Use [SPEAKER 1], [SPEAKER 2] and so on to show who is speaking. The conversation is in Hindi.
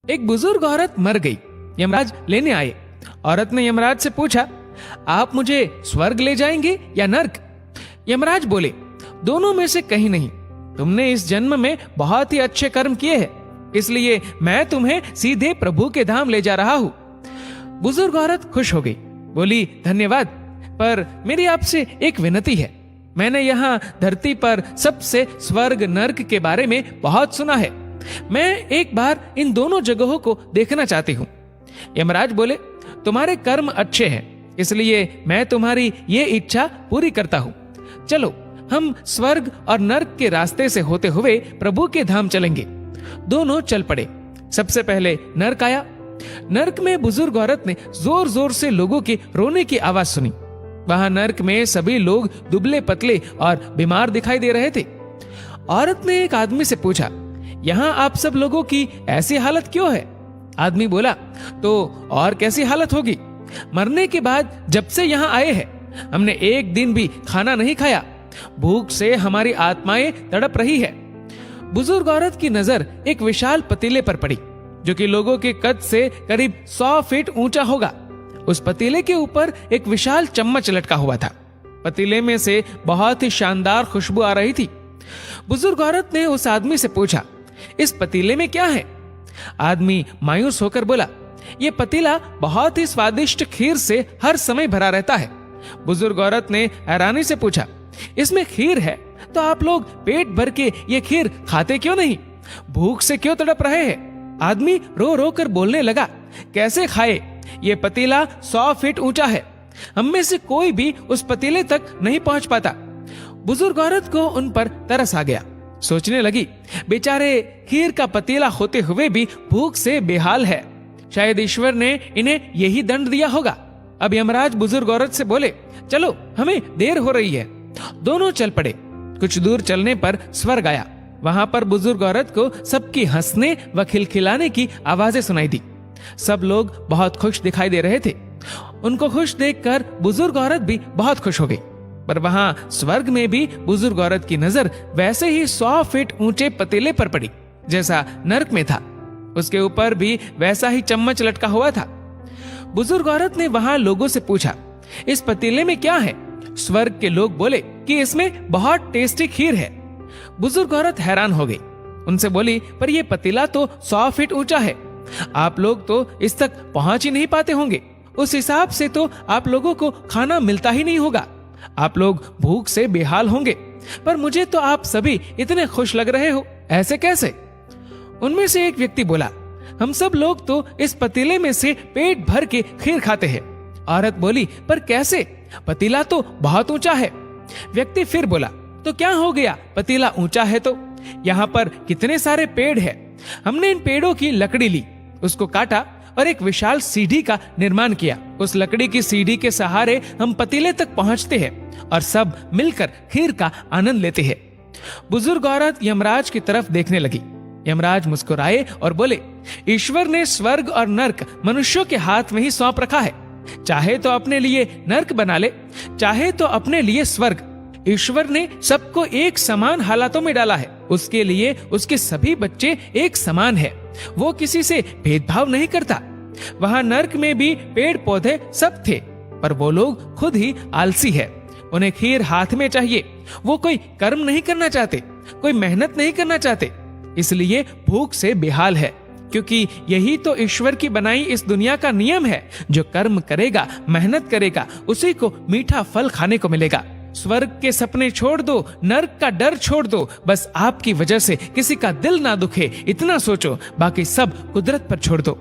[SPEAKER 1] एक बुजुर्ग औरत मर गई। यमराज लेने आए। औरत ने यमराज से पूछा, आप मुझे स्वर्ग ले जाएंगे या नर्क? यमराज बोले, दोनों में से कहीं नहीं। तुमने इस जन्म में बहुत ही अच्छे कर्म किए हैं, इसलिए मैं तुम्हें सीधे प्रभु के धाम ले जा रहा हूं। बुजुर्ग औरत खुश हो गई, बोली, धन्यवाद, पर मेरी आपसे एक विनती है। मैंने यहाँ धरती पर सबसे स्वर्ग नर्क के बारे में बहुत सुना है। मैं एक बार इन दोनों जगहों को देखना चाहती हूँ। यमराज बोले, तुम्हारे कर्म अच्छे हैं, इसलिए मैं तुम्हारी ये इच्छा पूरी करता हूँ। चलो हम स्वर्ग और नर्क के रास्ते से होते हुए प्रभु के धाम चलेंगे। दोनों चल पड़े। सबसे पहले नर्क आया। नर्क में बुजुर्ग औरत ने जोर जोर से लोगों के रोने की आवाज सुनी। वहां नर्क में सभी लोग दुबले पतले और बीमार दिखाई दे रहे थे। औरत ने एक आदमी से पूछा, यहाँ आप सब लोगों की ऐसी हालत क्यों है? आदमी बोला, तो और कैसी हालत होगी? मरने के बाद जब से यहाँ आए हैं हमने एक दिन भी खाना नहीं खाया। भूख से हमारी आत्माएं तड़प रही है। बुजुर्ग औरत की नजर एक विशाल पतीले पर पड़ी, जो कि लोगों के कद से करीब 100 फीट ऊंचा होगा। उस पतीले के ऊपर एक विशाल चम्मच लटका हुआ था। पतीले में से बहुत ही शानदार खुशबू आ रही थी। बुजुर्ग औरत ने उस आदमी से पूछा, इस पतीले में क्या है? आदमी मायूस होकर बोला, यह पतीला बहुत ही स्वादिष्ट खीर से हर समय भरा रहता है। बुजुर्ग औरत ने हैरानी से पूछा, इसमें खीर है तो आप लोग पेट भर के ये खीर खाते क्यों नहीं? भूख से क्यों तड़प रहे हैं? आदमी रो रो कर बोलने लगा, कैसे खाए? ये पतीला 100 फीट ऊंचा है। हम में से कोई भी उस पतीले तक नहीं पहुंच पाता। बुजुर्ग औरत को उन पर तरस आ गया। सोचने लगी, बेचारे खीर का पतीला होते हुए भी भूख से बेहाल है। शायद ईश्वर ने इन्हें यही दंड दिया होगा। अब यमराज बुजुर्ग औरत से बोले, चलो हमें देर हो रही है। दोनों चल पड़े। कुछ दूर चलने पर स्वर्ग आया। वहां पर बुजुर्ग औरत को सबकी हंसने व खिलखिलाने की आवाजें सुनाई दी। सब लोग बहुत खुश दिखाई दे रहे थे। उनको खुश देखकर बुजुर्ग औरत भी बहुत खुश हो गई। पर वहां स्वर्ग में भी बुजुर्ग औरत की नजर वैसे ही 100 फीट ऊंचे पतीले पर पड़ी जैसा नर्क में था। उसके ऊपर भी वैसा ही चम्मच लटका हुआ था। बुजुर्ग औरत ने वहां लोगों से पूछा, इस पतीले में क्या है? स्वर्ग के लोग बोले कि इसमें बहुत टेस्टी खीर है। बुजुर्ग औरत हैरान हो गई। उनसे बोली, पर यह पतीला तो 100 फीट ऊंचा है। आप लोग तो इस तक पहुंच ही नहीं पाते होंगे। उस हिसाब से तो आप लोगों को खाना मिलता ही नहीं होगा। आप लोग भूख से बेहाल होंगे। पर मुझे तो आप सभी इतने खुश लग रहे हो, ऐसे कैसे? उनमें से एक व्यक्ति बोला, हम सब लोग तो इस पतीले में से पेट भर के खीर खाते हैं। औरत बोली, पर कैसे? पतीला तो बहुत ऊंचा है। व्यक्ति फिर बोला, तो क्या हो गया? पतीला ऊंचा है तो यहाँ पर कितने सारे पेड़ हैं। हमने इन पेड़ों की लकड़ी ली, उसको काटा और एक विशाल सीढ़ी का निर्माण किया। उस लकड़ी की सीढ़ी के सहारे हम पतीले तक पहुंचते हैं और सब मिलकर खीर का आनंद लेते हैं। बुजुर्ग औरत यमराज की तरफ देखने लगी। यमराज मुस्कुराए और बोले, ईश्वर ने स्वर्ग और नर्क मनुष्यों के हाथ में ही सौंप रखा है। चाहे तो अपने लिए नर्क बना ले, चाहे तो अपने लिए स्वर्ग। ईश्वर ने सबको एक समान हालातों में डाला है। उसके लिए उसके सभी बच्चे एक समान है। वो किसी से भेदभाव नहीं करता। वहां नर्क में भी पेड़ पौधे सब थे, पर वो लोग खुद ही आलसी है। उन्हें खीर हाथ में चाहिए। वो कोई कर्म नहीं करना चाहते, कोई मेहनत नहीं करना चाहते, इसलिए भूख से बेहाल है। क्योंकि यही तो ईश्वर की बनाई इस दुनिया का नियम है। जो कर्म करेगा, मेहनत करेगा, उसी को मीठा फल खाने को मिलेगा। स्वर्ग के सपने छोड़ दो, नर्क का डर छोड़ दो। बस आपकी वजह से किसी का दिल ना दुखे, इतना सोचो। बाकी सब कुदरत पर छोड़ दो।